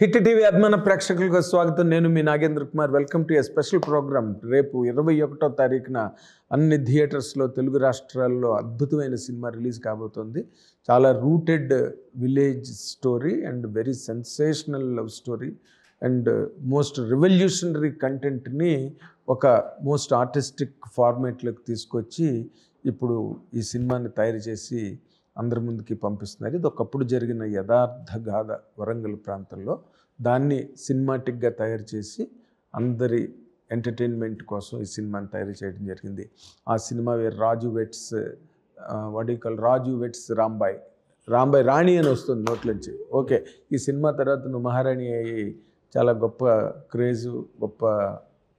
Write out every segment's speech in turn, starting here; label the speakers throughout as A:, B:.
A: Hit TV అభిమాన ప్రేక్షకులకు స్వాగతం. నేను మీ Nagendra Kumar. Welcome to a special programme. రేపు 21వ తారీఖున అన్ని థియేటర్స్లో తెలుగు రాష్ట్రాల్లో అద్భుతమైన సినిమా రిలీజ్ కాబోతోంది. చాలా rooted village story and very sensational love story and most revolutionary కంటెంట్ని ఒక మోస్ట్ ఆర్టిస్టిక్ ఫార్మేట్లోకి తీసుకొచ్చి ఇప్పుడు ఈ సినిమాని తయారు చేసి అందరి ముందుకి పంపిస్తున్నారు. ఇది ఒకప్పుడు జరిగిన యథార్థ గాథ వరంగల్ ప్రాంతంలో. దాన్ని సినిమాటిక్గా తయారు చేసి అందరి ఎంటర్టైన్మెంట్ కోసం ఈ సినిమాని తయారు చేయడం జరిగింది. ఆ సినిమా రాజు వెట్స్ రాజు వెట్స్ రాంబాయ్ రాణి అని వస్తుంది నోట్లోంచి. ఓకే, ఈ సినిమా తర్వాత నువ్వు మహారాణి అయ్యి చాలా గొప్ప క్రేజు, గొప్ప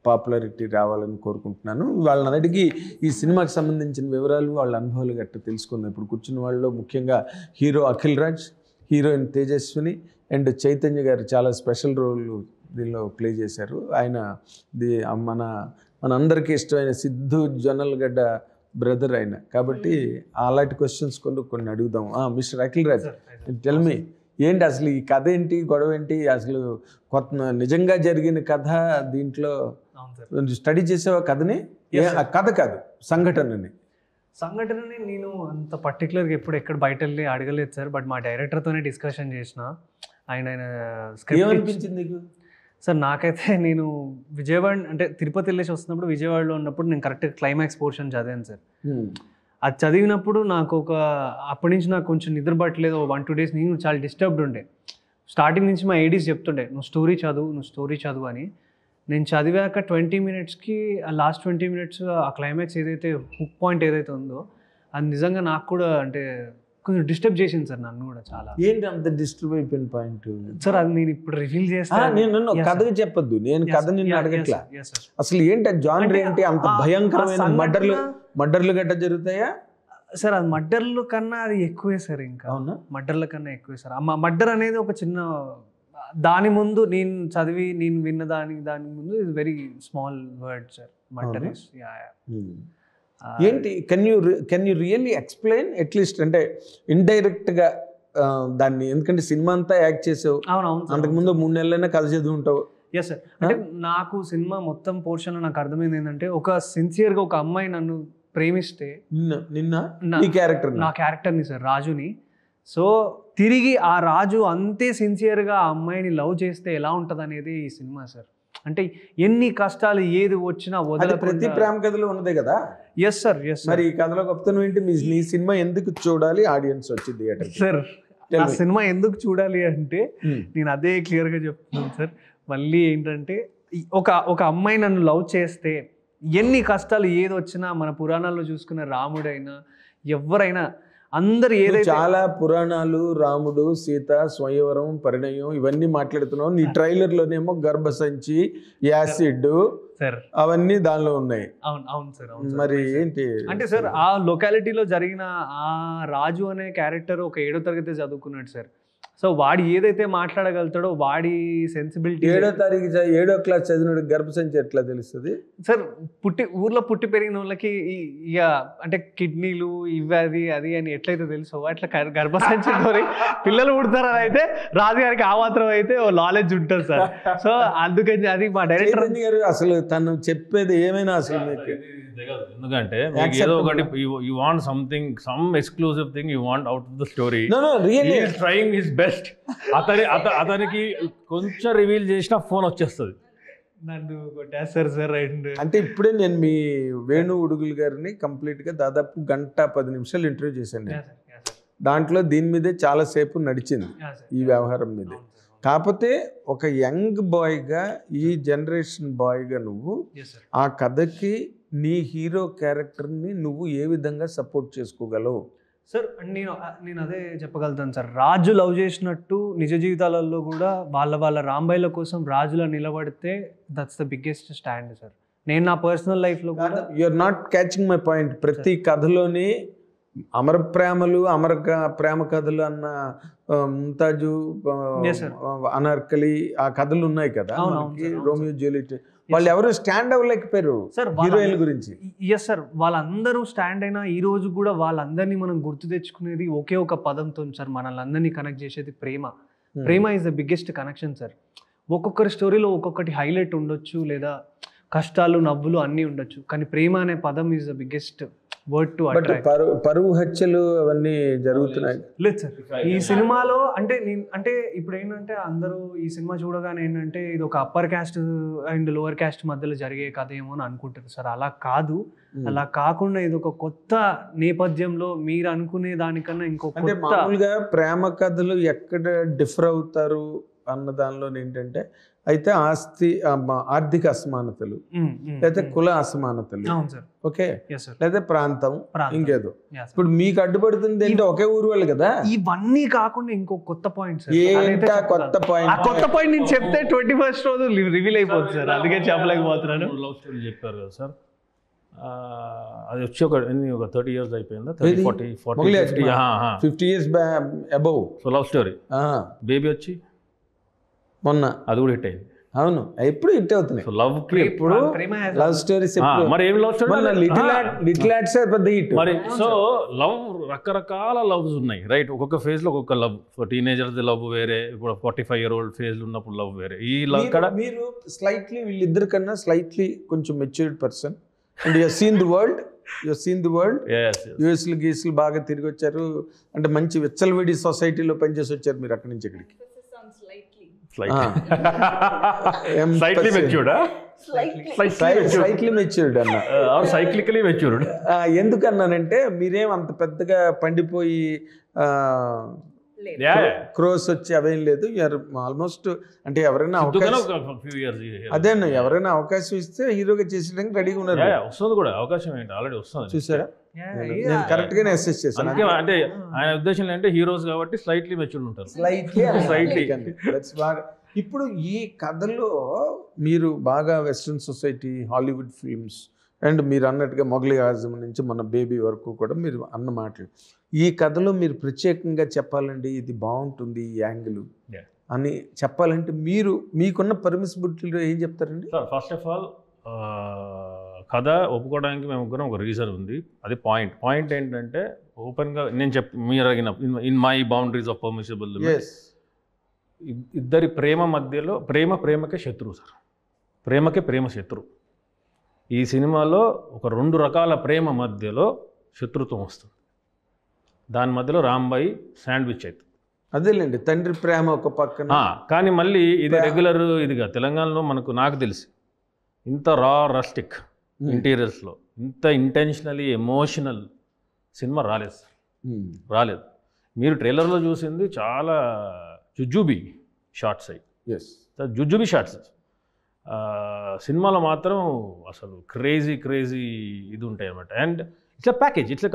A: పాపులారిటీ రావాలని కోరుకుంటున్నాను. వాళ్ళని అడిగి ఈ సినిమాకి సంబంధించిన వివరాలు, వాళ్ళ అనుభవాలు గట్రా తెలుసుకుందాం. ఇప్పుడు కూర్చున్న వాళ్ళలో ముఖ్యంగా hero Akhil Raj, heroine Tejaswini and Chaitanya గారు చాలా స్పెషల్ రోల్ దీనిలో ప్లే చేశారు. ఆయన మన అందరికీ ఇష్టమైన సిద్ధు జొన్నలగడ్డ బ్రదర్ ఆయన కాబట్టి అలాంటి క్వశ్చన్స్ కొన్ని అడుగుదాం. Mister Akhil Raj, tell me, ఏంటి అసలు ఈ కథ ఏంటి, గొడవ ఏంటి, అసలు నిజంగా జరిగిన కథ దీంట్లో స్టడీ చేసేవా కథని? కథ కాదు, సంఘటనని
B: నేను అంత పర్టికులర్గా ఎక్కడ బయట వెళ్ళి అడగలేదు సార్. బట్ మా డైరెక్టర్తోనే డిస్కషన్ చేసిన. ఆయన స్క్రిప్ట్
A: ఏమనిపించింది నీకు?
B: సార్ నాకైతే నేను విజయవాడ అంటే తిరుపతి వెళ్ళేసి వస్తున్నప్పుడు విజయవాడలో ఉన్నప్పుడు నేను కరెక్ట్గా క్లైమాక్స్ పోర్షన్ చదివాను సార్. అది చదివినప్పుడు నాకు అప్పటి నుంచి నాకు కొంచెం నిద్ర పట్టలేదు. 1-2 days నేను చాలా డిస్టర్బ్డ్ ఉండే. స్టార్టింగ్ నుంచి మా ఏడీస్ చెప్తుండే నువ్వు స్టోరీ చదువు అని. నేను చదివాక 20 minutesకి లాస్ట్ 20 minutes ఆ క్లైమాక్స్ ఏదైతే హుక్ పాయింట్ ఏదైతే ఉందో అది నిజంగా నాకు కూడా అంటే కొంచెం డిస్టర్బ్ చేసింది సార్ నన్ను కూడా చాలా.
A: ఏంటి అంత డిస్టర్బ్ అయిపోయిన పాయింట్
B: సార్? అది నేను ఇప్పుడు రివీల్ చేస్తాను.
A: నేను కథగా చెప్పొద్దు, నేను కథ నిన్ను అడగట్లా. అసలు ఏంటి జానర్ ఏంటి? అంత భయంకరమైన మర్డర్లు గట్ట జరుగుతాయా
B: సార్? అది మర్డర్ల కన్నా అది ఎక్కువే సార్. ఇంకా
A: అవునా?
B: మర్డర్ల కన్నా ఎక్కువే సార్. మర్డర్ అనేది ఒక చిన్న దాని ముందు నేను విన్న దాని ముందు ఇది very small word sir. Murder is
A: ఏంటి? Can you really explain at least? అంటే ఇండైరెక్ట్గా దాన్ని, ఎందుకంటే సినిమా అంతా యాక్ట్ చేసావు.
B: అవునవును.
A: అంతకుముందు 3 నెలలైనా కథ చదివి ఉంటావు.
B: Yes sir. అంటే నాకు సినిమా మొత్తం పోర్షన్లో నాకు అర్థమైంది ఏంటంటే, ఒక సిన్సియర్గా ఒక అమ్మాయి నన్ను ప్రేమిస్తే నా క్యారెక్టర్ని సార్, రాజుని, సో తిరిగి ఆ రాజు అంతే సిన్సియర్గా ఆ అమ్మాయిని లవ్ చేస్తే ఎలా ఉంటుంది అనేది ఈ సినిమా సార్. అంటే ఎన్ని కష్టాలు ఏది వచ్చినా వదల.
A: ప్రతి ప్రేమ కథలో ఉన్నదే కదా.
B: Yes sir. ఎస్.
A: మరి ఈ కథలో గొప్పతనం ఏంటి? నీ సినిమా ఎందుకు చూడాలి ఆడియన్స్ వచ్చి థియేటర్?
B: సార్ ఆ సినిమా ఎందుకు చూడాలి అంటే నేను అదే క్లియర్గా చెప్తున్నాను సార్. మళ్ళీ ఏంటంటే ఒక అమ్మాయి నన్ను లవ్ చేస్తే ఎన్ని కష్టాలు ఏది వచ్చినా, మన పురాణాల్లో చూసుకున్న రాముడైనా ఎవరైనా అందరు ఏదైతే
A: చాలా పురాణాలు, రాముడు, సీత, స్వయంవరం, పరిణయం ఇవన్నీ మాట్లాడుతున్నావు. నీ ట్రైలర్లోనేమో గర్భసంచి, యాసిడ్
B: సార్ అవన్నీ
A: దానిలో ఉన్నాయి.
B: అవును సార్.
A: మరి ఏంటి
B: అంటే సార్, ఆ లొకాలిటీలో జరిగిన ఆ రాజు అనే క్యారెక్టర్ ఒక 7వ తరగతి చదువుకున్నాడు సార్. సో వాడు ఏదైతే మాట్లాడగలుగుతాడో, వాడి సెన్సిబిలిటీ
A: 7వ క్లాస్ చదివినోడు గర్భసంచి ఎట్లా తెలుస్తుంది
B: సార్? ఊర్లో పుట్టి పెరిగిన వాళ్ళకి ఇక అంటే కిడ్నీలు ఇవి అది అని ఎట్లయితే తెలుసో అట్లా గర్భసంచి పిల్లలు పుడతారని అయితే రాజుగారికి ఆ మాత్రం అయితే నాలెడ్జ్ ఉంటుంది సార్. సో అందుకని అది మా డైరెక్టర్
A: గారు అసలు తను చెప్పేది ఏమైనా అసలు
C: ఎందుకంటే ఏదో ఒకటి you want something, some exclusive thing you want out of the story.
A: Really
C: he is trying his best. అతనికి కొంచెం రివీల్ చేసిన ఫోన్ వచ్చేస్తుంది.
B: నన్ను కొట్టేస్తారు సార్.
A: అంటే ఇప్పుడే నేను మీ వేణు ఉడుగులు గారిని కంప్లీట్గా దాదాపు 1:10 నిమిషాలు ఇంటర్వ్యూ చేశాను. దాంట్లో దీని మీదే చాలాసేపు నడిచింది, ఈ వ్యవహారం మీదే. కాకపోతే ఒక యంగ్ బాయ్గా, ఈ జనరేషన్ బాయ్గా నువ్వు ఆ కథకి నీ హీరో క్యారెక్టర్ని నువ్వు ఏ విధంగా సపోర్ట్ చేసుకోగలవు
B: సార్? నేను అదే చెప్పగలుగుతాను సార్. రాజు లవ్ చేసినట్టు నిజ జీవితాలలో కూడా వాళ్ళ రాంబాయిల కోసం రాజులా నిలబడితే that's the biggest stand sir. నేను నా పర్సనల్ లైఫ్లో కూడా
A: you're not catching my point. ప్రతి కథలోని అమర ప్రేమ కథలు అన్న ముంతాజు, అనార్కలి ఆ కథలు ఉన్నాయి కదా, రోమియో జూలియట్. వాళ్ళు ఎవరు స్టాండ్ అవ్వలేకపోయారు సార్ హీరోయిన్ గురించి.
B: ఎస్ సార్, వాళ్ళందరూ స్టాండ్ అయినా ఈ రోజు కూడా వాళ్ళందరినీ మనం గుర్తు తెచ్చుకునేది ఒకే ఒక పదంతో సార్. మనల్ని అందరినీ కనెక్ట్ చేసేది ప్రేమ. ప్రేమ is the biggest connection sir. ఒక్కొక్కరి స్టోరీలో ఒక్కొక్కటి హైలైట్ ఉండొచ్చు, లేదా కష్టాలు నవ్వులు అన్నీ ఉండొచ్చు, కానీ ప్రేమ అనే పదం is the biggest word to
A: but
B: attract.
A: పరువు హత్యలు అవన్నీ జరుగుతున్నాయి.
B: లేదు సార్, ఈ సినిమాలో అంటే ఇప్పుడు ఏంటంటే అందరూ ఈ సినిమా చూడగానే ఏంటంటే ఇది ఒక upper caste and lower caste మధ్యలో జరిగే కథ ఏమో అని అనుకుంటారు సార్. అలా కాదు. అలా కాకుండా ఇది ఒక కొత్త నేపథ్యంలో మీరు అనుకునే దానికన్నా ఇంకో
A: అంటే మామూలుగా ప్రేమ కథలు ఎక్కడ డిఫర్ అవుతారు అన్న దానిలో ఏంటంటే అయితే ఆర్థిక అసమానతలు, లేదా కుల అసమానతలు, ఓకే, లేదా ప్రాంతం, ఇంకేదో. ఇప్పుడు మీకు అడ్డుపడుతుంది ఏంటో ఒకే ఊరు వాళ్ళు కదా.
B: ఇవన్నీ కాకుండా ఇంకో కొత్త పాయింట్ సార్.
A: ఏంటా కొత్త పాయింట్?
B: కొత్త పాయింట్ నేను చెప్తే 21st రోజు రివీల్ అయిపోతుంది సార్, అందుకే చెప్పలేకపోతున్నాను.
C: లవ్ స్టోరీ చెప్పారు కదా సార్, అది వచ్చి ఒక 30 years అయిపోయిందా?
A: 50 years above.
C: So love story baby వచ్చి
A: మొన్న
C: అది కూడా హిట్ అయింది.
A: అవును, ఎప్పుడు హిట్ అవుతున్నాయి.
C: సో లవ్ కి ఎప్పుడు
A: లవ్ స్టోరీస్.
C: మరి ఏం లవ్ స్టోరీ?
A: లిటిల్ యాడ్స్ పెద్ద హిట్.
C: మరి సో లవ్ రకరకాల లవ్స్ ఉన్నాయి, రైట్? ఒక్కొక్క ఫేజ్ లో ఒక్కొక్క లవ్. టీనేజర్స్ లవ్ వేరే, ఇప్పుడు 45-year-old ఫేజ్ లో ఉన్నప్పుడు లవ్ వేరే. ఈ లవ్ ఇక్కడ
A: మీరు స్లైట్లీ వీళ్ళిద్దరి కన్నా స్లైట్లీ కొంచెం matured person and you seen the world. యూఎస్లు గీసులు బాగా తిరిగి వచ్చారు, అంటే మంచి విచ్చలవిడి సొసైటీలో పనిచేసి వచ్చారు మీరు అక్కడి నుంచి ఇక్కడికి.
C: స్లైట్లీ మెచ్యూర్డ్
A: అన్న,
C: సైక్లికలీ మెచ్యూర్డ్.
A: ఎందుకన్నానంటే మీరేం అంత పెద్దగా పండిపోయి క్రోస్ వచ్చి అవేం లేదు. ఆల్మోస్ట్ అంటే ఎవరైనా అదేనా ఎవరైనా అవకాశం ఇస్తే హీరోగా చేసేయడానికి రెడీగా ఉన్నారు.
C: వస్తుంది కూడా అవకాశం, ఏంటి ఆల్రెడీ వస్తుంది.
A: చూసారా, నేను కరెక్ట్ గానే అసెస్ చేశాను.
C: అంటే ఆయన ఉద్దేశం ఏంటంటే హీరోస్ కాబట్టి స్లైట్లీ మెచ్యూర్డ్ ఉంటారు.
A: స్లైట్లీ. ఇప్పుడు ఈ కథలో మీరు బాగా western society, Hollywood films and మీరు అన్నట్టుగా మొఘలి ఆజం నుంచి మన బేబీ వరకు కూడా మీరు అన్న మాటలు, ఈ కథలో మీరు ప్రత్యేకంగా చెప్పాలండి ఇది బాగుంటుంది ఈ యాంగిల్ అని చెప్పాలంటే మీరు మీకున్న పర్మిసిబిలిటీలో ఏం చెప్తారండి?
C: సార్ ఫస్ట్ ఆఫ్ ఆల్ కథ ఒప్పుకోవడానికి మేము ముగ్గురం ఒక రీజన్ ఉంది. అది పాయింట్ ఏంటంటే ఓపెన్గా నేను మీరు అడిగిన in my boundaries of permissible, ఇద్దరి ప్రేమ మధ్యలో ప్రేమకే శత్రువు సార్. ప్రేమ శత్రువు. ఈ సినిమాలో ఒక 2 రకాల ప్రేమ మధ్యలో శత్రుత్వం వస్తుంది. దాని మధ్యలో రాంబాయి శాండ్విచ్ అవుతుంది.
A: అదేలేండి, తండ్రి ప్రేమ ఒక పక్కన.
C: కానీ మళ్ళీ ఇది రెగ్యులర్ ఇదిగా తెలంగాణలో నాకు తెలిసి ఇంత రస్టిక్ ఇంటీరియర్స్లో ఇంత ఇంటెన్షనలీ ఎమోషనల్ సినిమా రాలేదు సార్, రాలేదు. మీరు ట్రైలర్లో చూసింది చాలా జుజుబీ షార్ట్స్ అయ్యి, జుజుబీ షార్ట్స్. సినిమాలో మాత్రం అసలు క్రేజీ ఇది ఉంటాయి అన్నమాట. And it's a package, it's a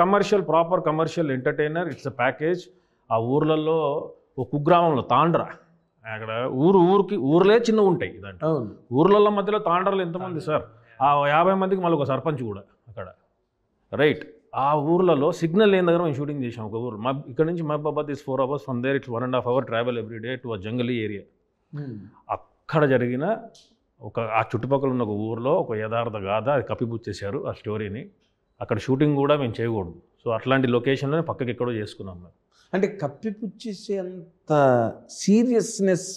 C: proper commercial entertainer, it's a package. ఆ ఊర్లలో ఒక కుగ్రామంలో తాండ్ర, అక్కడ ఊర్లే చిన్నవి ఉంటాయి. దాంట్లో ఊర్లలో మధ్యలో తాండ్రలు ఎంతమంది సార్? ఆ 50 మందికి మళ్ళీ ఒక సర్పంచ్ కూడా అక్కడ, రైట్? ఆ ఊర్లలో సిగ్నల్ లేని దగ్గర మేము షూటింగ్ చేసాం. ఒక ఊరు ఇక్కడ నుంచి Mahabubabad is 4 hours, from there it's 1.5 hour travel every day to a jungly area. అక్కడ జరిగిన ఆ చుట్టుపక్కల ఉన్న ఒక ఊర్లో ఒక యథార్థ గాథ, అది కప్పిపుచ్చేశారు ఆ స్టోరీని. అక్కడ షూటింగ్ కూడా మేము చేయకూడదు. సో అట్లాంటి లొకేషన్లోనే పక్కకి ఎక్కడో చేసుకున్నాం మేము.
A: అంటే కప్పిపుచ్చేసేంత సీరియస్నెస్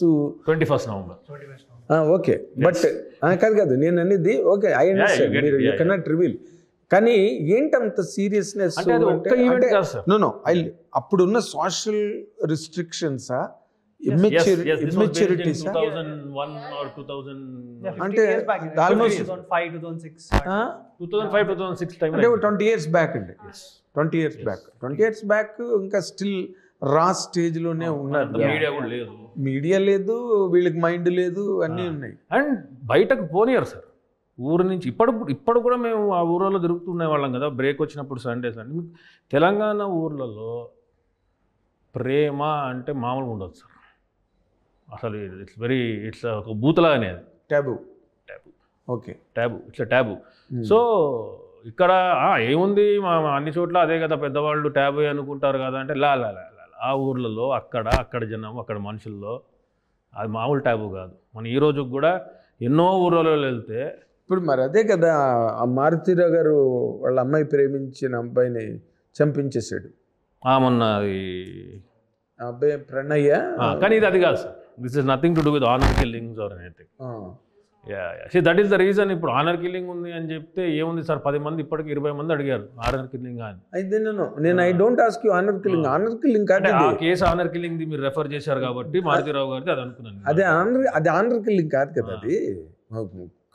C: 21st November.
A: ఓకే, బట్ కాదు నేను అనేది ఓకే, ఐ అండర్స్టాండ్, మీరు యూ కెనాట్ రివీల్. కానీ ఏంటంత సీరియస్నెస్? అప్పుడున్న సోషల్ రిస్ట్రిక్షన్సా, ఇమ్మెచ్యూరిటీస్? అంటే ఆల్మోస్ట్
C: 2005-2006 టైం,
A: అంటే 20 years బ్యాక్ అండి. 20 years బ్యాక్ ఇంకా స్టిల్ రా స్టేజ్లోనే ఉన్నారు. మీడియా లేదు, వీళ్ళకి మైండ్ లేదు, అన్నీ ఉన్నాయి.
C: అండ్ బయటకు పోనీయరు సార్ ఊరు నుంచి. ఇప్పుడు కూడా మేము ఆ ఊర్లలో తిరుగుతున్న వాళ్ళం కదా, బ్రేక్ వచ్చినప్పుడు సండేస్. అంటే తెలంగాణ ఊర్లలో ప్రేమ అంటే మామూలుగా ఉండదు సార్. అసలు ఇట్స్ ఒక బూతులాగానే, అది
A: taboo. Okay,
C: it's taboo. So ఇక్కడ ఏముంది, అన్ని చోట్ల అదే కదా, పెద్దవాళ్ళు ట్యాబు అనుకుంటారు కదా. అంటే ఆ ఊర్లలో అక్కడ జనం, అక్కడ మనుషుల్లో అది మామూలు ట్యాబు కాదు. మన ఈ రోజు కూడా ఎన్నో ఊర్లలో వెళ్తే
A: ఇప్పుడు మరి అదే కదా, ఆ మారుతీరావు గారు వాళ్ళ అమ్మాయి ప్రేమించిన అబ్బాయిని చంపించేశాడు.
C: మొన్న
A: అబ్బాయి ప్రణయ్య.
C: కానీ ఇది అది కాదు sir. This is nothing to do with honour killings or anything. That is the reason. ఇప్పుడు ఆనర్ కిల్లింగ్ ఉంది అని చెప్తే ఏముంది సార్, 10 మంది ఇప్పటికి 20 మంది అడిగారు ఆనర్ కిల్లింగ్ అని.
A: అయితే నేను I don't ask you honour killing. Honour killing కాదు
C: ఆ కేసు ఆనర్ కిల్లింగ్ ది మీరు రెఫర్ చేశారు కాబట్టి మారుతిరావు గారిది అది అనుకున్నాను.
A: అది ఆనర్ కిల్లింగ్ కాదు కదా, అది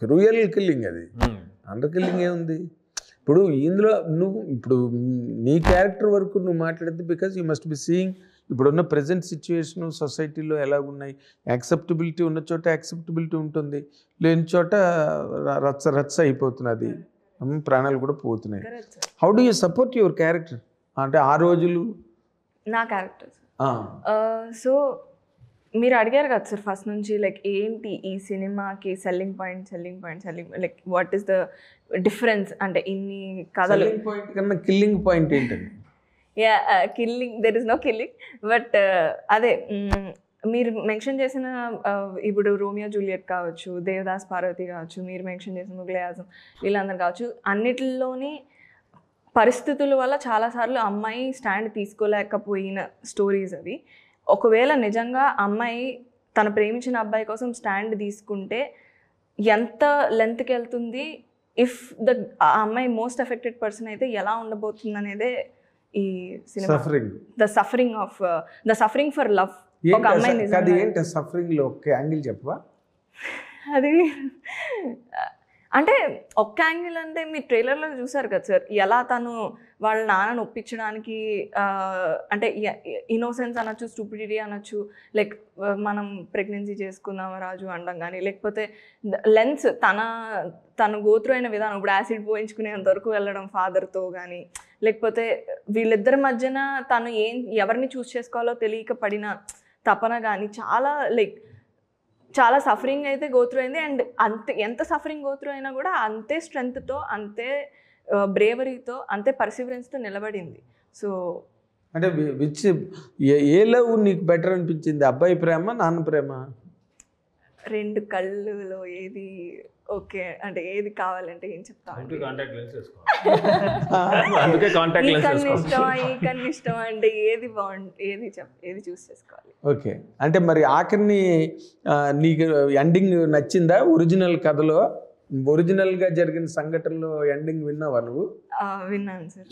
A: క్రూయల్ కిల్లింగ్. అది ఆనర్ కిల్లింగ్ ఏముంది? ఇప్పుడు ఇందులో నువ్వు ఇప్పుడు నీ క్యారెక్టర్ వరకు నువ్వు మాట్లాడితే because you must be seeing ఇప్పుడున్న ప్రజెంట్ సిచ్యువేషన్ సొసైటీలో ఎలా ఉన్నాయి. యాక్సెప్టబిలిటీ ఉన్న చోట యాక్సెప్టబిలిటీ ఉంటుంది, లేని చోట రచ్చ అయిపోతున్నది, ప్రాణాలు కూడా పోతున్నాయి. How do you support your character? అంటే ఆ రోజులు
D: నా క్యారెక్టర్. సో మీరు అడిగారు కదా సార్ ఫస్ట్ నుంచి, లైక్ ఏంటి ఈ సినిమాకి selling point like what is the difference అంటే ఇన్ని కథలు.
A: పాయింట్ కన్నా కిల్లింగ్ పాయింట్ ఏంటండి?
D: Killing, there is no killing, but అదే మీరు మెన్షన్ చేసిన ఇప్పుడు రోమియో జూలియట్ కావచ్చు, దేవదాస్ పార్వతి కావచ్చు, మీరు మెన్షన్ చేసిన ముగ్లే ఆజం వీళ్ళందరూ కావచ్చు, అన్నిటిలోని పరిస్థితుల వల్ల చాలాసార్లు అమ్మాయి స్టాండ్ తీసుకోలేకపోయిన స్టోరీస్ అవి. ఒకవేళ నిజంగా అమ్మాయి తను ప్రేమించిన అబ్బాయి కోసం స్టాండ్ తీసుకుంటే ఎంత లెంత్కి వెళ్తుంది, ఇఫ్ ఆ అమ్మాయి మోస్ట్ ఎఫెక్టెడ్ పర్సన్ అయితే ఎలా ఉండబోతుంది అనేదే ఈ cinema. The suffering for love. ఒక అమ్మాయి
A: ఏంటి సఫరింగ్ లో ఒక యాంగిల్ చెప్పవా?
D: అది అంటే ఒక్క యాంగిల్ అంటే మీరు ట్రైలర్లో చూసారు కదా సార్, ఎలా తను వాళ్ళ నాన్నను ఒప్పించడానికి అంటే ఇన్నోసెన్స్ అనొచ్చు, స్టూపిడిటీ అనొచ్చు, లైక్ మనం ప్రెగ్నెన్సీ చేసుకుందాం రాజు అనడం కానీ, లేకపోతే లెన్స్ తను గోత్రు అయిన విధానం, ఇప్పుడు యాసిడ్ పోయించుకునేంత వరకు వెళ్ళడం ఫాదర్తో కానీ, లేకపోతే వీళ్ళిద్దరి మధ్యన తను ఎవరిని చూస్ చేసుకోవాలో తెలియక పడిన తపన కానీ, చాలా సఫరింగ్ అయితే గోత్రు అయింది. అండ్ ఎంత సఫరింగ్ గోత్రు అయినా కూడా అంతే స్ట్రెంగ్త్తో, అంతే బ్రేవరీతో, అంతే పర్సివరెన్స్తో నిలబడింది. సో
A: అంటే ఏ లవ్ నీకు బెటర్ అనిపించింది? అబ్బాయి ప్రేమ, నాన్న ప్రేమ?
D: రెండు కళ్ళులో ఏది ఓకే అంటే ఏది కావాలంటే ఏం చెప్తాను, ఈ కన్ను ఇష్టం అంటే ఏది బాగుంది, ఏది చూస్ చేసుకోవాలి.
A: ఓకే, అంటే మరి ఆఖరిని నీకు ఎండింగ్ నచ్చిందా? ఒరిజినల్ కథలో ఒరిజినల్గా జరిగిన సంఘటనలో ఎండింగ్ విన్నావా నువ్వు?
D: విన్నాను సార్.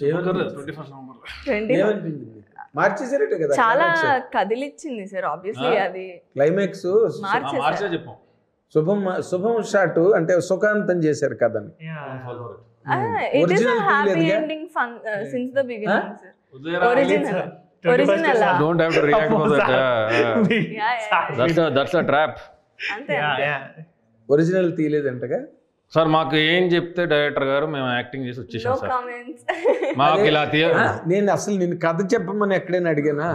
A: మార్చేసారట కదా,
D: చాలా కదిలిచ్చింది సార్. ఆబ్వియస్లీ అది
A: క్లైమాక్స్
D: మార్చేసారు.
A: శుభం షాట్ అంటే సుఖాంతం చేశారు కథని.
D: It is a happy ending since the beginning, sir. Original.
C: Don't have to react for that. That's a trap.
D: అంతే.
A: ఒరిజినల్ తీయలేదంటగా
C: సార్. మాకు ఏం చెప్తే డైరెక్టర్ గారు మేము యాక్టింగ్ చేసి వచ్చేసాం సార్. మాకు ఇలా
A: నేను అసలు నేను కథ చెప్పమని ఎక్కడైనా అడిగానా?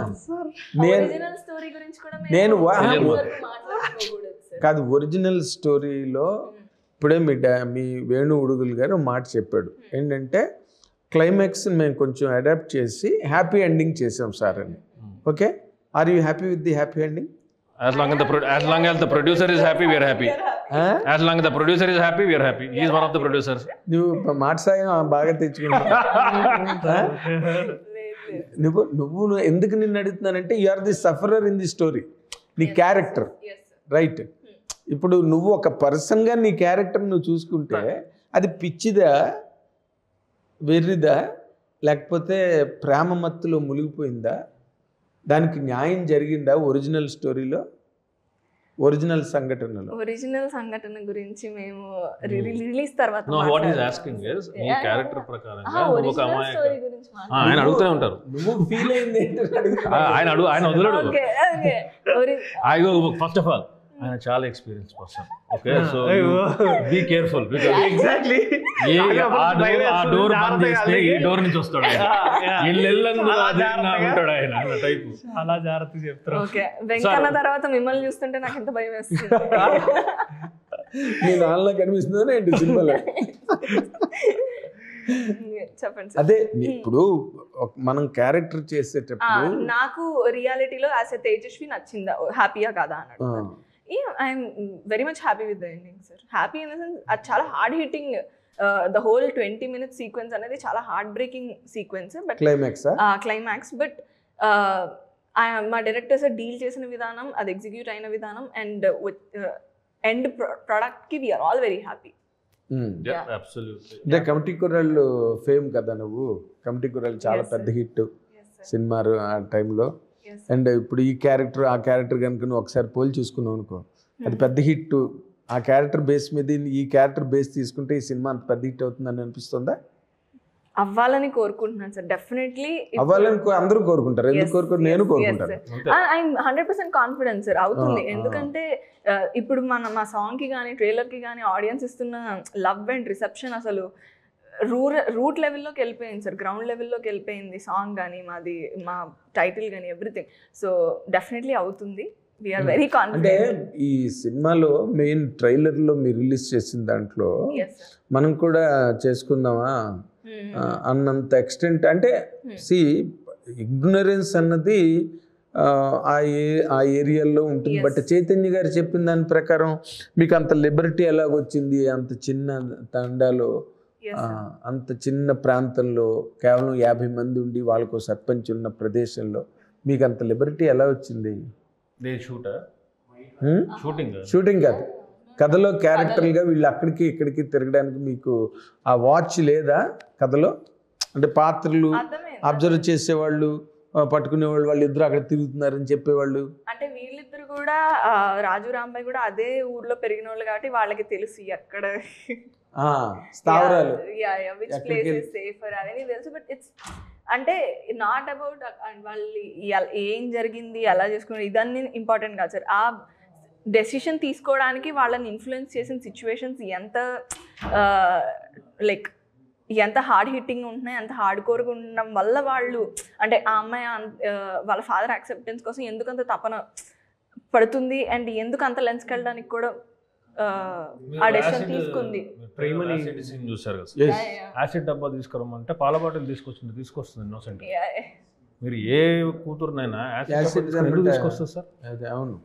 A: నేను కాదు, ఒరిజినల్ స్టోరీలో ఇప్పుడే మీ వేణు ఉడుగులు గారు మాట చెప్పాడు ఏంటంటే, క్లైమాక్స్ మేము కొంచెం అడాప్ట్ చేసి హ్యాపీ ఎండింగ్ చేసాం సార్ అని. Okay, are you happy with the happy ending?
C: As long as the producer is happy, we are happy. As long as the producer is happy, we are happy. He is one of the producers.
A: నువ్వు మాట సాయం బాగా తెచ్చుకున్నావు. నువ్వు ఎందుకు నిన్ను అడుగుతున్నానంటే, you are the sufferer in the story. నీ క్యారెక్టర్ రైట్. ఇప్పుడు నువ్వు ఒక పర్సన్గా నీ క్యారెక్టర్ నువ్వు చూసుకుంటే అది పిచ్చిదా, వెర్రిదా, లేకపోతే ప్రేమ మత్తులో మునిగిపోయిందా, దానికి న్యాయం జరిగిందా ఒరిజినల్ స్టోరీలో, ఒరిజినల్ సంఘటనలో?
D: ఒరిజినల్ సంఘటన గురించి మేము రిలీజ్ తర్వాత
C: what is asking is me character ప్రకారంగా ఒక అమ్మాయి ఆయన అడుగుతూనే ఉంటారు, నువ్వు ఫీల్ అయింది ఆయన వదలడు. ఫస్ట్ ఆఫ్ ఆల్ ఆయన చాలా experience person. Okay, so be careful because exactly ఆ డోర్ బంద్ చేస్తే ఈ డోర్ నుంచి వస్తాడు ఆయన, ఉంటాడు ఆయన టైపు.
B: చాలా జాగ్రత్తగా చెప్తారు.
D: ఓకే, వెంకన్న తర్వాత మిమ్మల్ని చూస్తుంటే నాకు ఎంత భయం వేస్తుంది.
A: నేను ఆన్లో కనిపిస్తుందా ఏంటి సినిమాలో?
D: చెప్పండి.
A: అదే ఇప్పుడు మనం క్యారెక్టర్ చేసేటప్పుడు
D: నాకు రియాలిటీలో యాజ్ ఎ తేజస్వి నచ్చిందా, హ్యాపీయా కాదా అన్నాడు. I'm very much happy with the ending sir. Happy in the sense అది చాలా hard hitting, the whole 20 minutes sequence అనేది చాలా heart breaking sequence. But climax but మా డైరెక్టర్ సార్ డీల్ చేసిన విధానం, అది ఎగ్జిక్యూట్ అయిన విధానం, అండ్ ఎండ్ ప్రోడక్ట్కి వీఆర్ ఆల్ వెరీ హ్యాపీ.
A: అంటే కమిటీ కుర్రాళ్ళు ఫేమ్ కదా నువ్వు, కమిటీ కుర్రాళ్ళు చాలా పెద్ద హిట్ సినిమా ఆ టైంలో. అండ్ ఇప్పుడు ఈ క్యారెక్టర్ ఆ క్యారెక్టర్ కనుక నువ్వు ఒకసారి పోలి చూసుకున్నావు అనుకో, అది పెద్ద హిట్. ఆ క్యారెక్టర్ బేస్ మీద ఈ క్యారెక్టర్ బేస్ తీసుకుంటే ఈ సినిమా అంత పెద్ద హిట్ అవుతుందని అనిపిస్తుందా?
D: అవ్వాలని కోరుకుంటున్నాను సార్, డెఫినెట్లీ
A: అవ్వాలని అందరూ కోరుకుంటారు. ఎందుకు కోరుకుంటారు? నేను కోరుకుంటాను.
D: ఐఎమ్ 100% కాన్ఫిడెన్స్ సార్ అవుతుంది. ఎందుకంటే ఇప్పుడు మా సాంగ్కి కానీ ట్రైలర్కి కానీ ఆడియన్స్ ఇస్తున్న లవ్ అండ్ రిసెప్షన్ అసలు రూట్ లెవెల్లోకి వెళ్ళిపోయింది సార్, గ్రౌండ్ లెవెల్లోకి వెళ్ళిపోయింది సాంగ్ కానీ మాది, మా టైటిల్ కానీ ఎవ్రీథింగ్. సో డెఫినెట్లీ అవుతుంది. We're very confident.
A: అంటే ఈ సినిమాలో మెయిన్ ట్రైలర్లో మీరు రిలీజ్ చేసిన దాంట్లో మనం కూడా చేసుకుందామా అన్నంత ఎక్స్టెంట్, అంటే ఇగ్నరెన్స్ అన్నది ఆ ఏరియాలో ఉంటుంది. బట్ చైతన్య గారు చెప్పిన దాని ప్రకారం మీకు అంత లిబర్టీ ఎలాగొచ్చింది? అంత చిన్న తండాలో, అంత చిన్న ప్రాంతంలో కేవలం 50 మంది ఉండి వాళ్ళకు సర్పంచ్ ఉన్న ప్రదేశంలో మీకు అంత లిబర్టీ ఎలా వచ్చింది? షూటింగ్ కాదు, కథలో క్యారెక్టర్గా వీళ్ళు అక్కడికి ఇక్కడికి తిరగడానికి మీకు ఆ వాచ్ లేదా కథలో? అంటే పాత్రలు అబ్జర్వ్ చేసేవాళ్ళు, పట్టుకునేవాళ్ళు, వాళ్ళు ఇద్దరు అక్కడ తిరుగుతున్నారని చెప్పేవాళ్ళు.
D: అంటే వీళ్ళిద్దరు కూడా రాజు రాంబాయ్ కూడా అదే ఊర్లో పెరిగిన వాళ్ళు కాబట్టి వాళ్ళకి తెలుసు ఎక్కడ
A: స్థావరాలు,
D: విచ్ ప్లేస్ ఇస్ సేఫర్ అవన్నీ తెలుసు. బట్ ఇట్స్ అంటే నాట్ అబౌట్ వాళ్ళు ఏం జరిగింది ఎలా చేసుకున్నారు ఇదన్నీ ఇంపార్టెంట్ కాదు సార్. ఆ డెసిషన్ తీసుకోవడానికి వాళ్ళని ఇన్ఫ్లుయెన్స్ చేసిన సిచ్యువేషన్స్ ఎంత హార్డ్ హిట్టింగ్ ఉంటున్నాయి, అంత హార్డ్ కోర్గా ఉండడం వల్ల వాళ్ళు, అంటే ఆ అమ్మాయి వాళ్ళ ఫాదర్ యాక్సెప్టెన్స్ కోసం ఎందుకంత తపన పడుతుంది అండ్ ఎందుకు అంత లెన్స్కి వెళ్ళడానికి కూడా ఆ డెసిషన్ తీసుకుంది.
C: చూసారు కదా, యాసిడ్ డబ్బా తీసుకురమ్మంటే పాల బాటిల్ తీసుకొస్తుంది ఇన్నోసెంట్. మీరు ఏ కూతురునైనా యాసిడ్ ఎందుకు తీసుకొస్తుంది సార్?
A: అవును,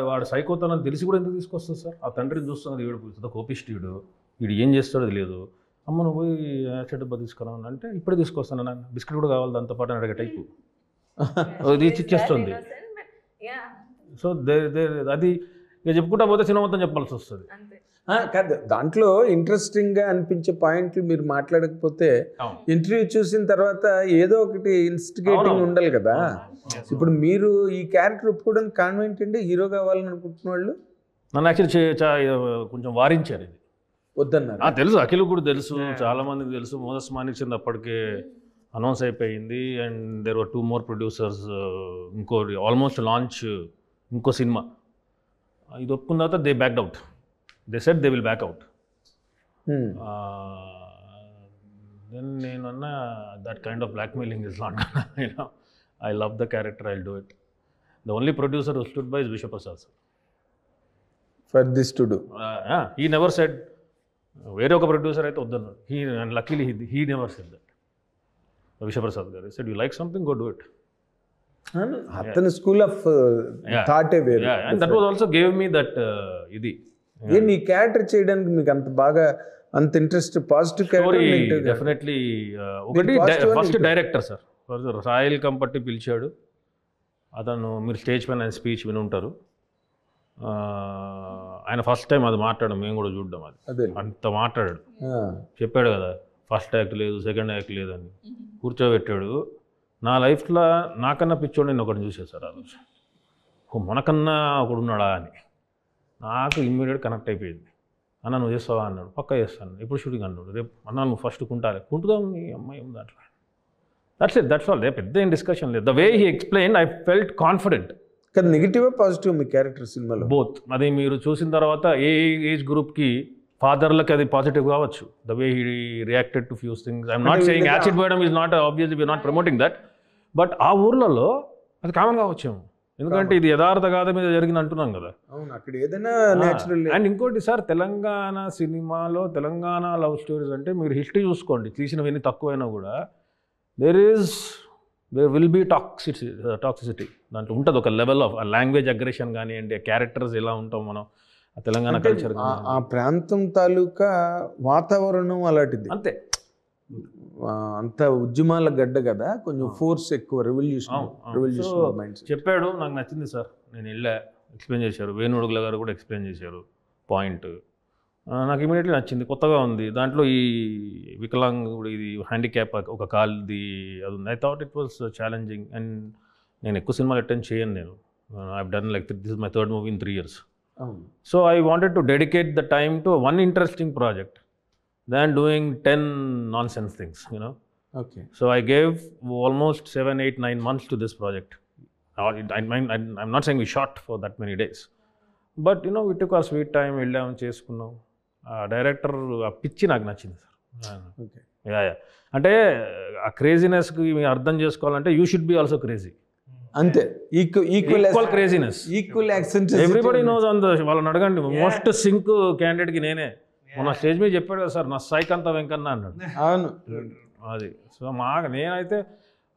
C: వాడు సైకోతనం తెలిసి కూడా ఎందుకు తీసుకొస్తుంది సార్? ఆ తండ్రిని చూస్తున్నది వీడు కోపిస్టుడు, వీడు ఏం చేస్తాడో తెలియదు. అమ్మ నువ్వు పోయి యాసిడ్ డబ్బా తీసుకురావు అంటే ఇప్పుడే తీసుకొస్తాను నాన్న, బిస్కెట్ కూడా కావాలి దాంతో పాటు అడిగే టైపు అది ఇచ్చేస్తుంది. సో అది ఇక చెప్పుకుంటా పోతే సినిమా మొత్తం చెప్పాల్సి వస్తుంది.
A: కాదు, దాంట్లో ఇంట్రెస్టింగ్గా అనిపించే పాయింట్లు మీరు మాట్లాడకపోతే ఇంటర్వ్యూ చూసిన తర్వాత ఏదో ఒకటి ఇన్స్టిగేటింగ్ ఉండాలి కదా. ఇప్పుడు మీరు ఈ క్యారెక్టర్ ఒప్పుకోవడానికి కారణం ఏంటంటే హీరో కావాలని అనుకుంటున్న వాళ్ళు
C: నన్ను యాక్చువల్లీ కొంచెం వారించారు. ఇది
A: వద్దన్నారు.
C: తెలుసు, అఖిల్ కూడా తెలుసు, చాలా మందికి తెలుసు. మోదస్ మాణిక్ చంద్ అప్పటికే అనౌన్స్ అయిపోయింది and there were 2 more producers. ఇంకో ఆల్మోస్ట్ లాంచ్ ఇంకో సినిమా ఇది ఒప్పుకున్న తర్వాత they backed out. They said they will back out. Then నేను అన్నా that kind of blackmailing is not, I love the character, I do it. The only producer who stood by is Vishwaprasad sir
A: for this to do.
C: He never said వేరే ఒక producer అయితే వద్దన్నాడు. And luckily he never said that. Vishwaprasad గారు said you like something go do it.
A: అతని school of థాటే వేరు.
C: And that was also gave me that ఇది
A: నీ character చేయడానికి మీకు అంత బాగా అంత ఇంట్రెస్ట్. Positive character
C: definitely. ఒకటి ఫస్ట్ డైరెక్టర్ సార్ రాయల్ కంపట్టి పిలిచాడు. అతను మీరు స్టేజ్ పైన స్పీచ్ విని ఉంటారు. ఆయన ఫస్ట్ టైం అది మాట్లాడడం మేము కూడా చూడ్డాం. అది అంత మాట్లాడాడు, చెప్పాడు కదా ఫస్ట్ యాక్ట్ లేదు సెకండ్ యాక్ట్ లేదని కూర్చోబెట్టాడు. నా లైఫ్లో నాకన్నా పిచ్చోడు నేను ఒకటి చూసేసారు ఆ రోజు. మనకన్నా ఒకడు ఉన్నాడా అని నాకు ఇమ్మీడియట్ కనెక్ట్ అయిపోయింది. అన్న నువ్వు చేస్తావా అన్నాడు. పక్కా చేస్తాను, ఎప్పుడు షూటింగ్ అన్నాడు. రేపు అన్న నువ్వు ఫస్ట్ కుంటుదాం మీ అమ్మాయి ఉంది దాంట్లో. That's all. పెద్ద ఏం డిస్కషన్ లేదు. The way he explain I felt confident.
A: కానీ నెగిటివ్ పాజిటివ్ మీ క్యారెక్టర్ సినిమాలో
C: బోత్. అది మీరు చూసిన తర్వాత ఏ ఏజ్ గ్రూప్కి ఫాదర్లకి అది పాజిటివ్ కావచ్చు. The way he reacted to few things. I'm not saying acid పోయడం is not obviously we're not promoting that. But ఆ ఊర్లలో అది కామన్ కావచ్చేమో, ఎందుకంటే ఇది యథార్థ గాథ మీద జరిగింది అంటున్నాం కదా.
A: అక్కడ ఏదైనా నేచురల్.
C: అండ్ ఇంకోటి సార్, తెలంగాణ సినిమాలో తెలంగాణ లవ్ స్టోరీస్ అంటే మీరు హిస్టరీ చూసుకోండి, తీసినవన్నీ తక్కువైనా కూడా దేర్ విల్ బీ టాక్సిసిటీ. దాంట్లో ఉంటుంది ఒక లెవెల్ ఆఫ్ లాంగ్వేజ్ అగ్రెషన్ కానివ్వండి, క్యారెక్టర్స్ ఎలా ఉంటాం మనం తెలంగాణ కల్చర్,
A: ఆ ప్రాంతం తాలూకా వాతావరణం అలాంటిది.
C: అంతే.
A: అంత ఉద్యమాల గడ్డ కదా, కొంచెం ఫోర్స్ ఎక్కువ, రెవల్యూషన్ మైండ్ సెట్.
C: చెప్పాడు, నాకు నచ్చింది సార్. నేను వెళ్ళా, ఎక్స్ప్లెయిన్ చేశారు. వేణుడుగుల గారు కూడా ఎక్స్ప్లెయిన్ చేశారు పాయింట్. నాకు ఇమీడియట్లీ నచ్చింది, కొత్తగా ఉంది. దాంట్లో ఈ వికలాంగ్ ఇది హ్యాండిక్యాప్ ఒక కాల్ది అది ఉంది. I thought it was challenging. And నేను ఎక్కువ సినిమాలు అటెండ్ చేయను. నేను I done like this is my third movie in 3 years. So I wanted to dedicate the time to one interesting project than doing 10 nonsense things, you know.
A: Okay.
C: So I gave almost 7, 8, 9 months to this project. I'm not saying we shot for that many days, but you know, we took our sweet time, వెళ్ళాము, చేసుకున్నాం. Director ఆ పిచ్చి నాకు నచ్చింది sir.
A: Okay.
C: Yeah అంటే ఆ క్రేజీనెస్కి మీరు అర్థం చేసుకోవాలంటే you should be also crazy.
A: అంతే, equal
C: craziness,
A: equal accent.
C: Everybody knows on the, వాళ్ళని అడగండి, మోస్ట్ సింక్ క్యాండిడేట్కి నేనే. మొన్న స్టేజ్ మీద చెప్పాడు కదా సార్, నా సైకంతా వెంకన్న అన్నాడు.
A: అవును,
C: అది. సో నేనైతే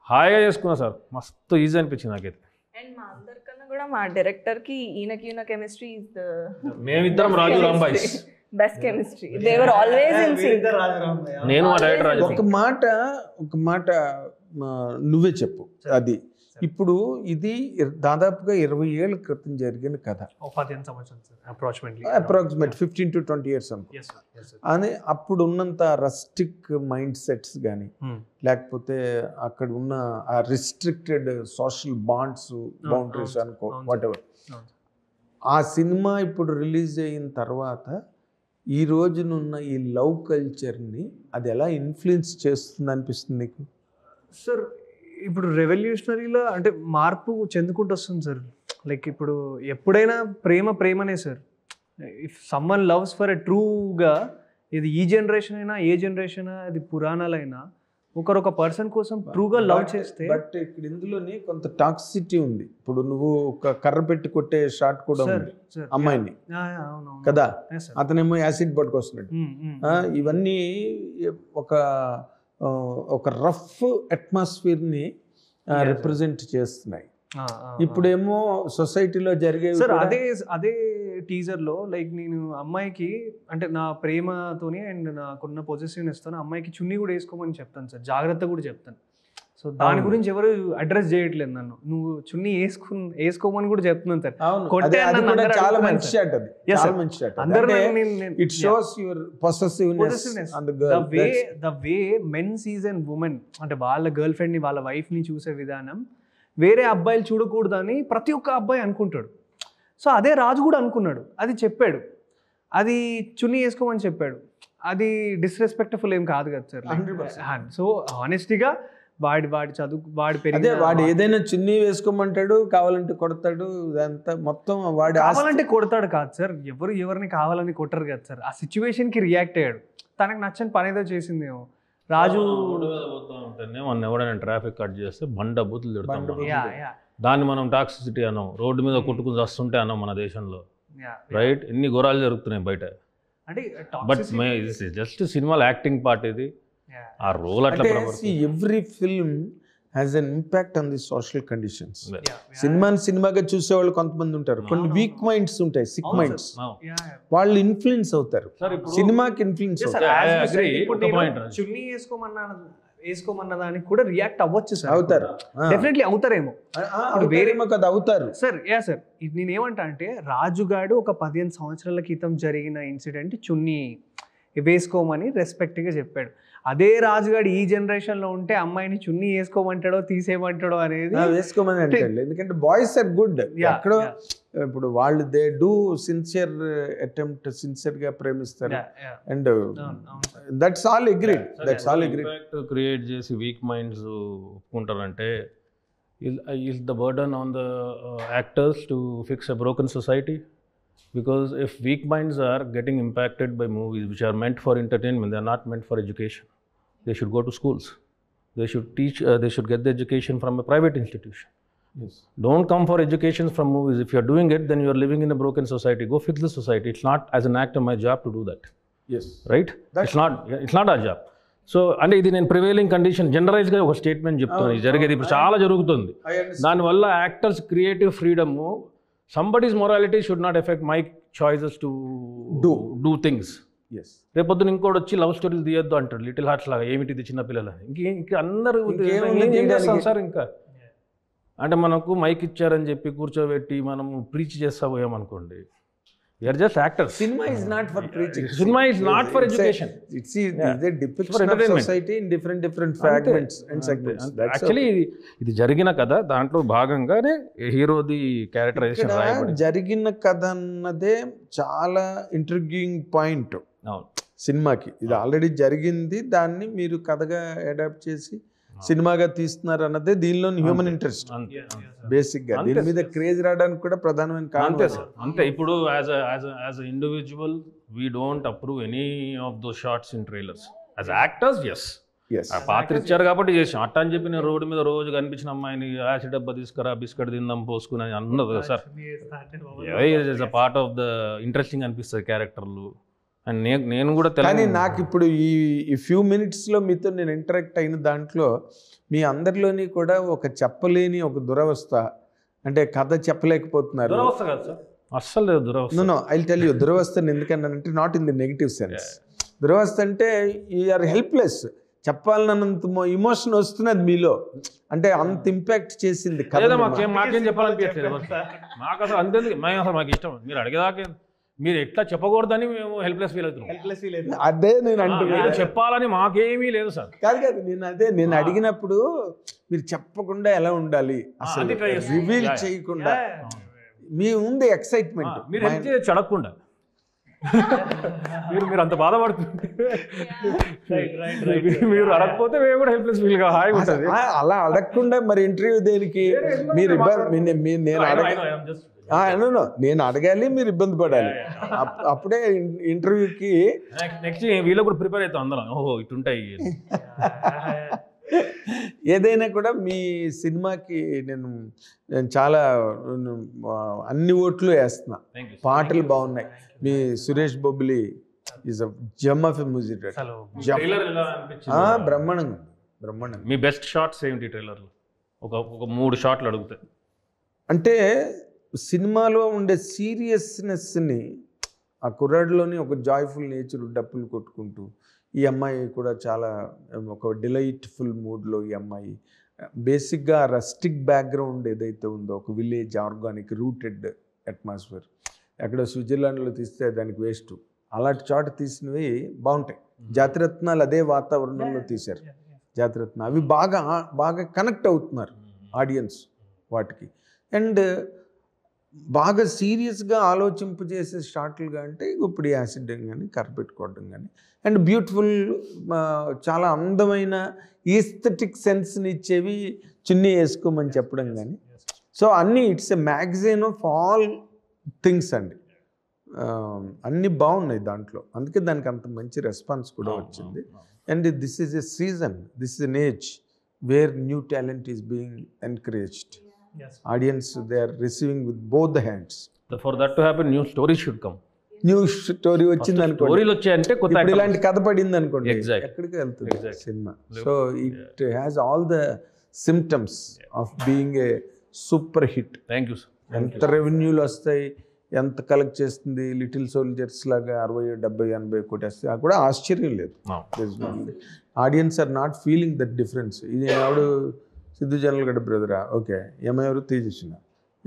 C: హాయిగా చేసుకున్నా సార్, మస్తు ఈజీ అనిపించింది నాకైతే.
D: అండ్ మా అందరికన్నా కూడా మా డైరెక్టర్కి ఈయన కెమిస్ట్రీ ఇస్ ద
C: మేమిద్దరం రాజు రాంబాయ్స్,
D: best chemistry. They were always in sync.
C: నేను మా డైరెక్టర్ రాజు.
A: ఒక మాట నువ్వే చెప్పు. అది ఇప్పుడు ఇది దాదాపుగా 20 ఏళ్ళ క్రితం జరిగిన కథ.
B: 15 సంవత్సరాలు సార్
A: అప్రాక్సిమేట్ 15 to 20 years అనుకో. అని అప్పుడు ఉన్నంత రస్టిక్ మైండ్ సెట్స్ కానీ, లేకపోతే అక్కడ ఉన్న ఆ రిస్ట్రిక్టెడ్ సోషల్ బాండ్స్, బౌండరీస్ అనుకో, వాట్ ఎవర్. ఆ సినిమా ఇప్పుడు రిలీజ్ అయిన తర్వాత ఈ రోజునున్న ఈ లవ్ కల్చర్ని అది ఎలా ఇన్ఫ్లుయెన్స్ చేస్తుంది అనిపిస్తుంది నీకు?
B: సార్ ఇప్పుడు రెవల్యూషనరీలో అంటే మార్పు చెందుకుంటూ వస్తుంది సార్. లైక్ ఇప్పుడు ఎప్పుడైనా ప్రేమనే sir. If someone loves for a ట్రూగా, ఇది ఈ జనరేషన్ అయినా ఏ జనరేషన్, అది పురాణాలైనా, ఒకరొక పర్సన్ కోసం ట్రూగా లవ్ చేస్తే.
A: బట్ ఇక్కడ ఇందులోని కొంత టాక్సిటీ ఉంది. ఇప్పుడు నువ్వు ఒక కర్ర పెట్టి కొట్టే షాట్ కూడా ఉంది అమ్మాయిని కదా, అతనేమో యాసిడ్ పట్టుకొస్తున్నాడు. ఇవన్నీ ఒక రఫ్ అట్మాస్ఫియర్ని రిప్రజెంట్ చేస్తున్నాయి. ఇప్పుడేమో సొసైటీలో జరిగే
B: సార్ అదే టీజర్లో లైక్ నేను అమ్మాయికి అంటే నా ప్రేమతోని అండ్ నాకున్న పొజిటివ్నెస్తో అమ్మాయికి చున్నీ కూడా వేసుకోమని చెప్తాను సార్, జాగ్రత్త కూడా చెప్తాను. సో దాని గురించి ఎవరు అడ్రస్ చేయట్లేదు నన్ను. నువ్వు చున్నీ వేసుకోమని కూడా చెప్తున్నాను సార్.
A: చాలా మంచి షాట్ అది, చాలా మంచి shot. It shows your possessiveness on the girl.
B: The way men seize and women, అంటే వాళ్ళ గర్ల్ ఫ్రెండ్ని, వాళ్ళ వైఫ్ని చూసే విధానం వేరే అబ్బాయిలు చూడకూడదని ప్రతి ఒక్క అబ్బాయి అనుకుంటాడు. సో అదే రాజు కూడా అనుకున్నాడు, అది చెప్పాడు, అది చున్నీ వేసుకోమని చెప్పాడు. అది డిస్రెస్పెక్ట్ఫుల్ ఏం కాదు కదా సార్. 100%. సో హానెస్టీగా వాడి చదువు వాడి పెరిగి
A: వాడు ఏదైనా చున్నీ వేసుకోమంటాడు, కావాలంటే కొడతాడు. ఇదంతా మొత్తం వాడు
B: కావాలంటే కొడతాడు కాదు సార్, ఎవరిని కావాలని కొట్టరు కదా సార్. ఆ సిచ్యువేషన్కి రియాక్ట్ అయ్యాడు, తనకు నచ్చని పని ఏదో చేసిందేమో. రాజు
C: ఎవడైనా ట్రాఫిక్ కట్ చేస్తే బండ బూతులు తిడతాం, దాన్ని మనం టాక్సిసిటీ అన్నాం. రోడ్డు మీద కొట్టుకుని వస్తుంటే అన్నాం మన దేశంలో, రైట్? ఎన్ని ఘోరాలు జరుగుతున్నాయి బయట.
B: అంటే
C: బట్ జస్ట్ సినిమాలో యాక్టింగ్ పార్ట్ ఇది, ఆ రోల్ అట్లా.
A: Every film has an impact on the social conditions. సినిమాగా చూసేవాళ్ళు కొంతమంది ఉంటారు, కొన్ని వీక్ మైండ్స్ ఉంటాయి, సిక్ మైండ్స్, వాళ్ళు ఇన్ఫ్లుయెన్స్ అవుతారు, సినిమాకి ఇన్ఫ్లుయెన్స్ అవుతారు.
B: చున్నీ వేసుకోమన్న దానికి కూడా రియాక్ట్ అవ్వచ్చు సార్. అవుతారు, డెఫినెట్లీ అవుతారేమో,
A: అవుతారు
B: సార్. సార్ నేనేమంటా అంటే, రాజుగాడు ఒక 15 సంవత్సరాల క్రితం జరిగిన ఇన్సిడెంట్ చున్నీ వేసుకోమని రెస్పెక్ట్గా చెప్పాడు. అదే రాజుగాడు ఈ జనరేషన్లో ఉంటే అమ్మాయిని చున్నీ వేసుకోమంటాడో తీసేయమంటాడో అనేది
A: వేసుకోమని అంటాడు. ఎందుకంటే బాయ్స్ ఆర్ గుడ్. ఎక్కడో ఇప్పుడు వాళ్ళు దే డూ సిన్సియర్ అటెంప్ట్, సిన్సియర్గా ప్రేమిస్తారు. And that's all agreed, that's all agreed.
C: Create చేసి వీక్ మైండ్స్ ఒప్పుకుంటారంటే is the burden on the actors to fix a broken society? Because if weak minds are getting impacted by movies which are meant for entertainment, they are not meant for education. They should go to schools. They should teach, they should get the education from a private institution.
A: Yes.
C: Don't come for education from movies. If you are doing it, then you are living in a broken society. Go fix the society. It's not as an actor my job to do that.
A: Yes.
C: Right? It's not our job. So అంటే ఇది నేను prevailing condition జనరలైజ్గా ఒక statement చెప్తాను. ఇది జరిగేది ఇప్పుడు చాలా జరుగుతుంది. దానివల్ల actors creative freedom, somebody's morality should not affect my choices to do things.
A: Yes
C: రేపొద్దున ఇంకోటి వచ్చి లవ్ స్టోరీలు తీయొద్దు అంటాడు, లిటిల్ హార్ట్స్ లాగా, ఏమిటిది చిన్నపిల్లలు ఇంక అందరూ
A: ఇంకేముంది
C: ఏం చేస్తాం
A: తీయడానికి?
C: సార్ ఇంకా. అంటే మనకు మైక్ ఇచ్చారని చెప్పి కూర్చోబెట్టి మనం ప్రీచ్ చేస్తా పోయామనుకోండి, we're just actors.
A: Cinema is not for preaching.
C: Cinema is not for education.
A: It's a depiction of
C: entertainment.
A: society in different fragments and segments. That's
C: actually ఇది జరిగిన కథ, దాంట్లో భాగంగానే హీరోది క్యారెక్టరైజేషన్
A: ఇక్కడ
C: రాయబడింది.
A: జరిగిన కథ అన్నదే చాలా ఇంట్రిగ్యూయింగ్ పాయింట్
C: అవును.
A: సినిమాకి. ఇది ఆల్రెడీ జరిగింది, దాన్ని మీరు కథగా అడాప్ట్ చేసి సినిమాగా తీస్తున్నారు అన్నదే దీనిలోని హ్యూమన్ ఇంట్రెస్ట్
C: అంతే
A: బేసిక్ గా. దీని మీద క్రేజ్ రావడానికి కూడా ప్రధానమైన
C: అంతే
A: కారణం
C: సార్. అంతే. ఇప్పుడు as individual we don't approve any of those shorts in trailers. As actors yes,
A: Yes.
C: ఆ పాత్ర ఇచ్చారు కాబట్టి చేసాం. అట్ట అని చెప్పి నేను రోడ్డు మీద రోజు కనిపించిన అమ్మాయిని యాసిడ్ డబ్బా తీసుకురా, బిస్కెట్ తిందాం పోసుకుని అన్నది కదా sir. It's a part of the interesting అనిపిస్తుంది క్యారెక్టర్లు. అండ్ నేను కూడా
A: కానీ నాకు ఇప్పుడు ఈ ఫ్యూ మినిట్స్లో మీతో నేను ఇంటరాక్ట్ అయిన దాంట్లో మీ అందరిలోని కూడా ఒక చెప్పలేని ఒక దురవస్థ, అంటే కథ చెప్పలేకపోతున్నారు.
C: దురవస్థ కాదు సార్, అస్సలు లేదు దురవస్థ.
A: నో ఐ టెల్ యూ దురవస్థని ఎందుకన్నానంటే not in the negative sense. దురవస్థ అంటే యూఆర్ హెల్ప్లెస్. చెప్పాలన్నంత ఇమోషన్ వస్తున్నది మీలో, అంటే అంత ఇంపాక్ట్ చేసింది కథ.
C: లేదా మాకేం చెప్పాలనిపించలేదు మాకు అసలు. అంతే మేము అసలు మాకు ఇష్టం మీరు అడిగేదాకా మీరు ఎట్లా చెప్పకూడదని మేము హెల్ప్లెస్ ఫీల్ అవుతున్నాం.
A: అదే నేను అంటున్నాను,
C: చెప్పాలని మాకేమీ లేదు సార్.
A: కాదు నేను అడిగినప్పుడు మీరు చెప్పకుండా ఎలా ఉండాలి, అసలు రివీల్ చేయకుండా మీ ఉంది ఎక్సైట్మెంట్,
C: మీరు వెళ్తే చడకుండా మీరు అంత బాధపడుతుంది. మీరు అడగకపోతే మేము కూడా హెల్ప్లెస్ ఫీల్ గా హాయిగా ఉంటుంది.
A: అలా అడగకుండా మరి ఇంటర్వ్యూ దేనికి? మీరు నేను అడగాలి, మీరు ఇబ్బంది పడాలి, అప్పుడే ఇంటర్వ్యూకి.
C: నెక్స్ట్ వీళ్ళు కూడా ప్రిపేర్ అవుతాం అందరం. ఓహో ఇటుంటాయి.
A: ఏదైనా కూడా మీ సినిమాకి నేను చాలా అన్ని ఓట్లు వేస్తున్నా. పాటలు బాగున్నాయి. మీ Suresh Bobbili is a gem of a music director. బ్రహ్మాండంగా.
C: మీ బెస్ట్ షాట్స్ ఏంటి ట్రైలర్లో? ఒక 3 షాట్లు అడుగుతాయి.
A: అంటే సినిమాలో ఉండే సీరియస్నెస్ని, ఆ కుర్రాడిలోని ఒక జాయ్ఫుల్ నేచర్, డప్పులు కొట్టుకుంటూ, ఈ అమ్మాయి కూడా చాలా ఒక డిలైట్ఫుల్ మూడ్లో. ఈ అమ్మాయి బేసిక్గా రస్టిక్ బ్యాక్గ్రౌండ్ ఏదైతే ఉందో, ఒక విలేజ్ ఆర్గానిక్ రూటెడ్ అట్మాస్ఫియర్, ఎక్కడ స్విట్జర్లాండ్లో తీస్తే దానికి వేస్ట్. అలాంటి చోట తీసినవి బాగుంటాయి. జాతిరత్నాలు అదే వాతావరణంలో తీశారు. జాతిరత్న అవి బాగా కనెక్ట్ అవుతున్నారు ఆడియన్స్ వాటికి. అండ్ బాగా సీరియస్గా ఆలోచింపజేసే షార్ట్లుగా అంటే ఇప్పుడు యాసిడ్ కానీ కర్రపెట్టుకోవడం కానీ, అండ్ బ్యూటిఫుల్ చాలా అందమైన ఈస్థెటిక్ సెన్స్ని ఇచ్చేవి చున్నీ వేసుకోమని చెప్పడం కానీ. సో అన్నీ it's a magazine of all things అండి. అన్నీ బాగున్నాయి దాంట్లో. అందుకే దానికి అంత మంచి రెస్పాన్స్ కూడా వచ్చింది. And this is a season, this is an age where new talent is being encouraged. Audience, they are receiving with both the hands.
C: For that to happen, new stories should come.
A: New story వచ్చింది అనుకోండి,
C: స్టోరీలు వచ్చాయంటే కొత్త
A: ఇలాంటి కథ పడింది అనుకోండి,
C: Exactly.
A: ఎక్కడికి వెళ్తుంది cinema. So it has all the symptoms of being a super hit.
C: Thank you sir.
A: ఎంత రెవెన్యూలు వస్తాయి, ఎంత కలెక్ట్ చేస్తుంది, లిటిల్ సోల్జర్స్ లాగా 60, 70, 80 కోటి వస్తాయి, అది కూడా ఆశ్చర్యం లేదు. Audience are not feeling that difference. ఇది ఎవడు సిద్ధు జనల్గడ్డ బ్రదరా, ఓకే, ఏమైనా తీసేసిన,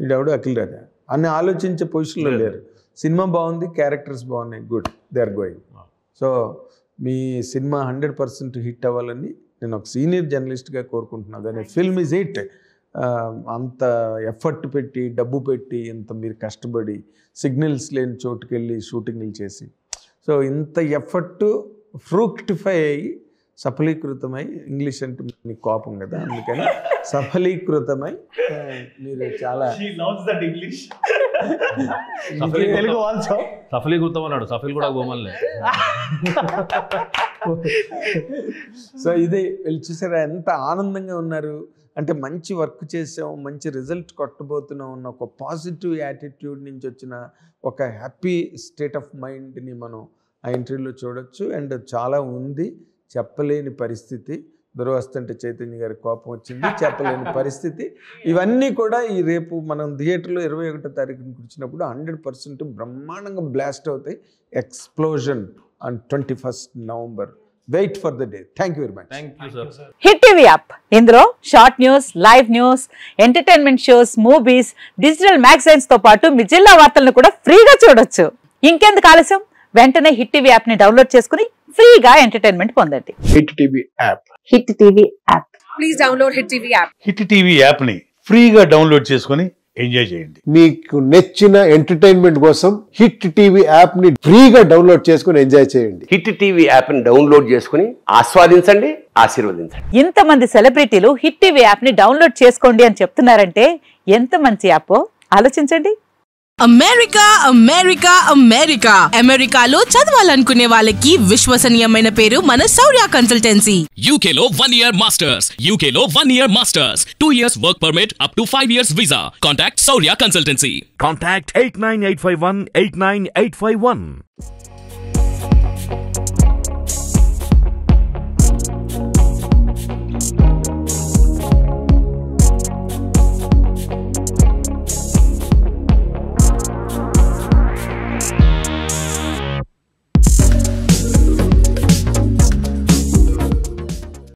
A: ఈడెవడు అఖిల్ రాజా అని ఆలోచించే పొజిషన్లో లేరు. సినిమా బాగుంది, క్యారెక్టర్స్ బాగున్నాయి, good, they are going. So మీ సినిమా 100% హిట్ అవ్వాలని నేను ఒక సీనియర్ జర్నలిస్ట్గా కోరుకుంటున్నాను. కానీ ఫిల్మ్ ఈజ్ హిట్. అంత ఎఫర్ట్ పెట్టి, డబ్బు పెట్టి, ఇంత మీరు కష్టపడి, సిగ్నల్స్ లేని చోటుకి వెళ్ళి షూటింగ్లు చేసి, సో ఇంత ఎఫర్ట్ ఫ్రూక్టిఫై అయ్యి సఫలీకృతమై, ఇంగ్లీష్ అంటే మీకు కోపం కదా, అందుకని సఫలీకృతమై మీరు చాలా
C: సఫలీకృతం అన్నాడు. సఫీల్ కూడా గోమల్లే.
A: సో ఇది వీళ్ళు చూసారా ఎంత ఆనందంగా ఉన్నారు అంటే, మంచి వర్క్ చేసాం, మంచి రిజల్ట్ కొట్టబోతున్నాం అన్న ఒక పాజిటివ్ యాటిట్యూడ్ నుంచి వచ్చిన ఒక హ్యాపీ స్టేట్ ఆఫ్ మైండ్ని మనం ఆ ఇంటర్వ్యూలో చూడొచ్చు. అండ్ చాలా ఉంది, చెప్పలేని పరిస్థితి. దురవస్థ అంటే చైతన్య గారి కోపం వచ్చింది, చెప్పలేని పరిస్థితి. ఇవన్నీ కూడా ఈ రేపు మనం థియేటర్లో 21వ తారీఖున కూర్చున్నప్పుడు 100% బ్రహ్మాండంగా బ్లాస్ట్ అవుతాయి. Explosion on 21st November. Wait for the day. Thank you very much.
C: Thank you sir.
E: Hit TV app ఇందులో short news, live news, entertainment shows, movies, digital magazines తో పాటు మీ జిల్లా వార్తలను కూడా ఫ్రీగా చూడొచ్చు. ఇంకెందుకు ఆలస్యం, వెంటనే హిట్ టీవీ యాప్ ని డౌన్లోడ్ చేసుకుని ఫ్రీగా ఎంటర్టైన్మెంట్ పొందండి.
F: Hit TV app.
E: Hit TV app.
G: Please download hit TV app.
F: Hit TV app ని ఫ్రీగా డౌన్లోడ్ చేసుకొని ఎంజాయ్ చేయండి.
H: మీకు నచ్చిన ఎంటర్టైన్మెంట్ కోసం హిట్ టీవీ యాప్ ని ఫ్రీగా డౌన్లోడ్ చేసుకుని ఎంజాయ్ చేయండి.
I: హిట్ టీవీ యాప్ ని డౌన్లోడ్ చేసుకుని ఆస్వాదించండి, ఆశీర్వదించండి.
E: ఇంతమంది సెలబ్రిటీలు హిట్ టీవీ యాప్ ని డౌన్లోడ్ చేసుకోండి అని చెప్తున్నారంటే ఎంత మంచి యాప్ ఆలోచించండి.
G: అమెరికా అమెరికా అమెరికా అమెరికాలో చదవాలనుకునే వాళ్ళకి విశ్వసనీయమైన పేరు మన శౌర్య కన్సల్టెన్సీ.
J: UK లో 1 year masters, UK లో 1 year masters, 2 years work permit up to 5 years visa. Contact Saurya Consultancy.
K: Contact 89851 89851.